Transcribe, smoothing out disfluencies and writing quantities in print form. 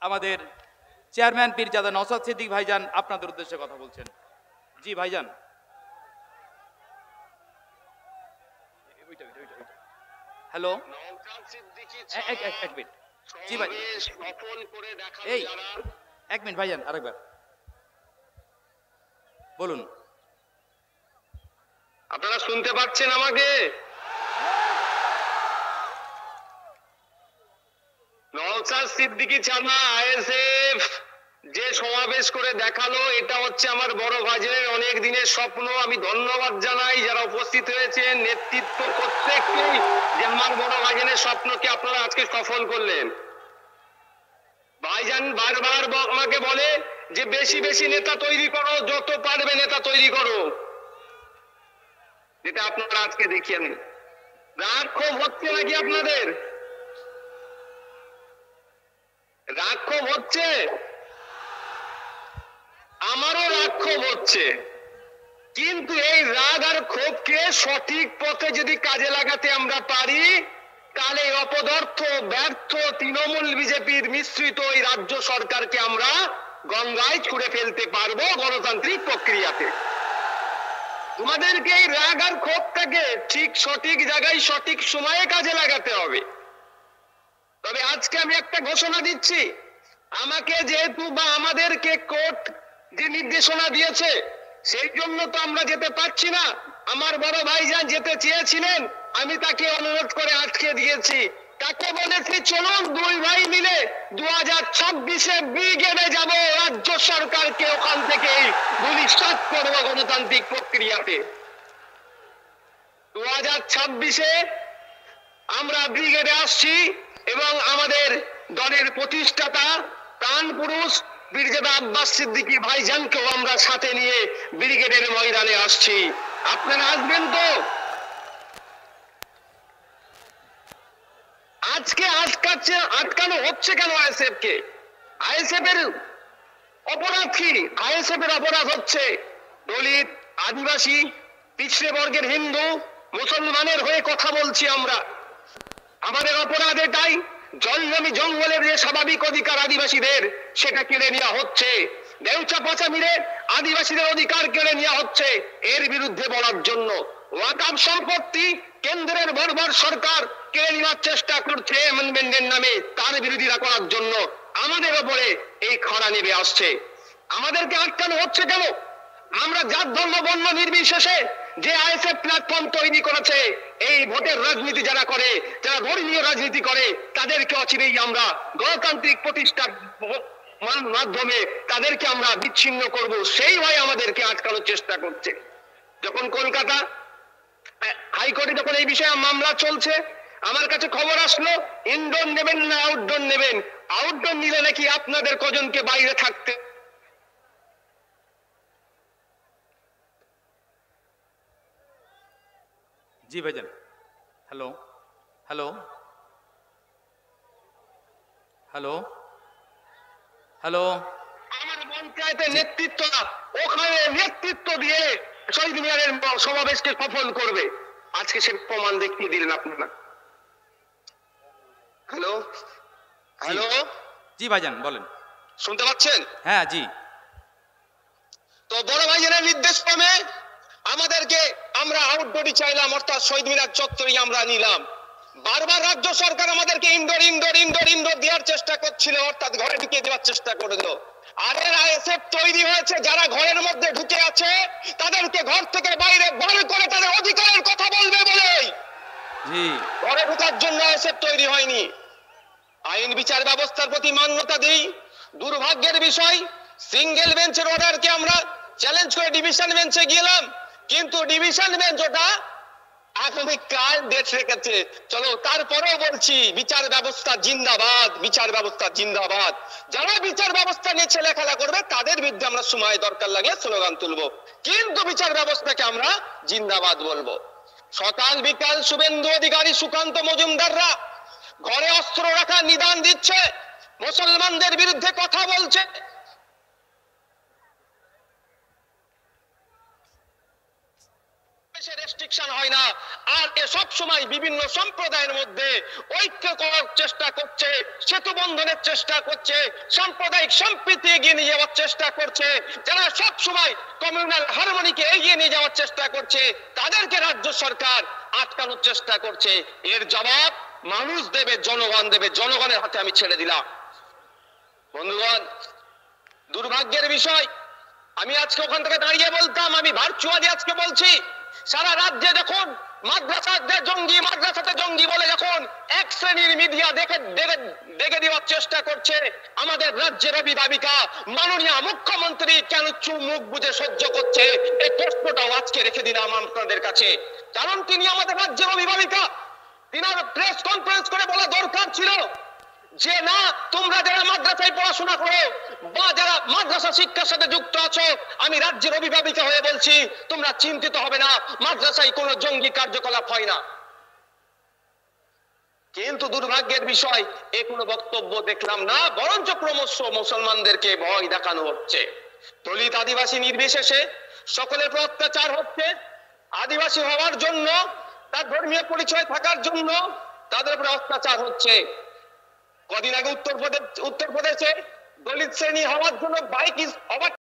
আমাদের চেয়ারম্যান পীরজাদা নওশাদ সিদ্দিক ভাইজান আপনাদের উদ্দেশ্যে কথা বলছেন। জি ভাইজান। হ্যালো, এক মিনিট। জি ভাই, এই এক মিনিট ভাইজান, আরেকবার বলুন। আপনারা শুনতে পাচ্ছেন আমাকে? নওশাদ সিদ্দিকী ছানা আইএসএফ যে সমাবেশ করে দেখালো, এটা হচ্ছে আমার বড় ভাইদের অনেক দিনের স্বপ্ন। আমি ধন্যবাদ জানাই যারা উপস্থিত হয়েছেন, নেতৃত্ব প্রত্যেককেই, যে আমার বড় ভাইজানের স্বপ্নকে আপনারা আজকে সফল করলেন। ভাইজান বারবার আমাকে বলে যে বেশি বেশি নেতা তৈরি করো, যত পারবে নেতা তৈরি করো। যেটা আপনারা আজকে দেখিয়ে নেন। রাগ ক্ষোভ হচ্ছে নাকি আপনাদের? রাগ ক্ষোভ হচ্ছে? আমারও রাগ ক্ষোভ হচ্ছে, কিন্তু এই রাগ আর ক্ষোভকে সঠিক পথে যদি কাজে লাগাতে আমরা পারি, তাহলে অপদার্থ ব্যর্থ তৃণমূল বিজেপির মিশ্রিত এই রাজ্য সরকারকে আমরা গঙ্গায় ছুঁড়ে ফেলতে পারবো গণতান্ত্রিক প্রক্রিয়াতে। তোমাদেরকে এই রাগ আর ক্ষোভটাকে ঠিক সঠিক জায়গায় সঠিক সময়ে কাজে লাগাতে হবে। তবে আজকে আমি একটা ঘোষণা দিচ্ছি, আমাকে যেহেতু বা আমাদেরকে কোর্ট যে নির্দেশনা দিয়েছে, সেই জন্য তো আমরা যেতে পারছি না। আমার বড় ভাইজান যেতে চেয়েছিলেন, আমি তাকে অনুরোধ করে আটকে দিয়েছি। তাকে বলেছি চলুন দুই ভাই মিলে 2026-এ ব্রিগেডে যাব, রাজ্য সরকারকে ওখান থেকে ভূমিষ্ঠ করব গণতান্ত্রিক প্রক্রিয়াতে। 2026-এ আমরা ব্রিগেডে আসছি এবং আমাদের দলের প্রতিষ্ঠাতা প্রাণ পুরুষ পীরজাদা আব্বাস সিদ্দিকী ভাইজানকেও আমরা সাথে নিয়ে ব্রিগেডের ময়দানে আসছি। আপনারা আসবেন তো? আজকে আটকানো হচ্ছে কেন আইএসএফ কে? আইএসএফ এর অপরাধ কি? আইএসএফ এর অপরাধ হচ্ছে দলিত, আদিবাসী, পিছড়ে বর্গের হিন্দু, মুসলমানের হয়ে কথা বলছি আমরা। আমাদের অপরাধ এটাই, জলজমি জঙ্গলের যে স্বাভাবিক অধিকার আদিবাসীদের, সেটা কেড়ে নেওয়া হচ্ছে। দেউচা পাচামিরে আদিবাসীদের অধিকার কেড়ে নেওয়া হচ্ছে। এর বিরুদ্ধে বলার জন্য ওয়াকফ সম্পত্তি কেন্দ্রের বর্বর সরকার কেড়ে নেওয়ার চেষ্টা করছে অ্যামেন্ডমেন্টের নামে, তার বিরোধিতা করার জন্য আমাদের ওপরে এই খাড়া নেমে আসছে। আমাদেরকে আটকানো হচ্ছে কেন? আমরা জাত ধর্ম বর্ণ নির্বিশেষে যে আইএসএফ প্ল্যাটফর্ম তৈরি করেছে, এই ভোটের রাজনীতি যারা করে, যারা ধর্মীয় রাজনীতি করে, তাদেরকে অচিরেই আমরা গণতান্ত্রিক প্রতিষ্ঠার মাধ্যমে তাদেরকে আমরা বিচ্ছিন্ন করব, সেই ভয়ে আমাদেরকে আটকানোর চেষ্টা করছে। যখন কলকাতা হাইকোর্টে যখন এই বিষয়ে মামলা চলছে, আমার কাছে খবর আসলো ইনডোর নেবেন না আউটডোর নেবেন। আউটডোর নিলে নাকি আপনাদের কজনকে বাইরে থাকতে। জি ভাইজান। Hello hello hello hello. আমার পঞ্চায়েতের নেতৃত্ব ওখানে নেতৃত্ব দিয়ে শহীদ মিনারের সমাবেশকে সফল করবে। আজকে সে প্রমাণ দেখিয়ে দিলেন আপনারা। Hello hello. জি ভাইজান বলেন। শুনতে পাচ্ছেন? হ্যাঁ জি। তো বড় ভাইজানের নির্দেশ ক্রমে আমাদেরকে আমরা আউটডোরই চাইলাম, অর্থাৎ শহীদ মিনার চত্বরই আমরা নিলাম। বারবার রাজ্য সরকার আমাদেরকে ইনডোর ইনডোর ইনডোর ইনডোর দেওয়ার চেষ্টা করছিল, অর্থাৎ ঘরে ঢুকিয়ে দেওয়ার চেষ্টা করলো। আর এর আইএসএফ তৈরি হয়েছে যারা ঘরের মধ্যে ঢুকে আছে, তাদেরকে ঘর থেকে বাইরে বার করে তাদের অধিকারের কথা বলবে বলেই ঘরে ঢোকার জন্য আইএসএফ তৈরি হয়নি। আইন বিচার ব্যবস্থার প্রতি মান্যতা দিই। দুর্ভাগ্যের বিষয়, সিঙ্গেল বেঞ্চের অর্ডারকে আমরা চ্যালেঞ্জ করে ডিভিশন বেঞ্চে গেলাম, কিন্তু ডিভিশন বেঞ্চ ওটা আগামীকাল ডেট রেখেছে। চলো, তারপরেও বলছি বিচার ব্যবস্থা জিন্দাবাদ, বিচার ব্যবস্থা জিন্দাবাদ। যারা বিচার ব্যবস্থা নিয়ে ছেলেখেলা করবে তাদের বিরুদ্ধে আমরা সময় দরকার লাগলে স্লোগান তুলবো, কিন্তু বিচার ব্যবস্থাকে আমরা জিন্দাবাদ বলবো। সকাল বিকাল শুভেন্দু অধিকারী, সুকান্ত মজুমদাররা ঘরে অস্ত্র রাখার নিদান দিচ্ছে, মুসলমানদের বিরুদ্ধে কথা বলছে। দেশে রেস্ট্রিকশন হয় না। আর এ সব সময় বিভিন্ন সম্প্রদায়ের মধ্যে ঐক্য করার চেষ্টা করছে, সেতু বন্ধনের চেষ্টা করছে, সাম্প্রদায়িক সম্প্রীতি এগিয়ে নিয়ে যাওয়ার চেষ্টা করছে। যারা সব সময় কমিউনাল হারমোনিকে এগিয়ে নিয়ে যাওয়ার চেষ্টা করছে, তাদেরকে রাজ্য সরকার আটকানোর চেষ্টা করছে। এর জবাব মানুষ দেবে, জনগণ দেবে। জনগণের হাতে আমি ছেড়ে দিলাম। বন্ধুগণ, দুর্ভাগ্যের বিষয়, আমি আজকে ওখান থেকে দাঁড়িয়ে বলতাম, আমি ভার্চুয়ালি আজকে বলছি, সারা রাজ্যে যখন মাদ্রাসাতে জঙ্গি বলে যখন এক শ্রেণীর মিডিয়া দেখে দেওয়ার চেষ্টা করছে, আমাদের রাজ্যের অভিভাবিকা মাননীয় মুখ্যমন্ত্রী কেন চুপ মুখ বুজে সহ্য করছে, এই প্রশ্নটাও আজকে রেখে দিলাম আপনাদের কাছে। কারণ তিনি আমাদের রাজ্যের অভিভাবিকা, তিনার প্রেস কনফারেন্স করে বলা দরকার ছিল যে না, তোমরা যারা মাদ্রাসায় পড়াশোনা করো বা যারা মাদ্রাসা শিক্ষার সাথে যুক্ত আছো, আমি রাজ্যের অভিভাবিকা হয়ে বলছি, তোমরা চিন্তিত হবে না, মাদ্রাসায় কোনো জঙ্গি কার্যকলাপ হয় না। কিন্তু দুর্ভাগ্যের বিষয়, এ কোনো বক্তব্য দেখলাম না, বরঞ্চ ক্রমশ মুসলমানদেরকে ভয় দেখানো হচ্ছে। দলিত আদিবাসী নির্বিশেষে সকলের উপর অত্যাচার হচ্ছে। আদিবাসী হওয়ার জন্য, তার ধর্মীয় পরিচয় থাকার জন্য তাদের উপরে অত্যাচার হচ্ছে। কদিন আগে উত্তরপ্রদেশে দলিত শ্রেণী হওয়ার জন্য বাইক ইজ ওভার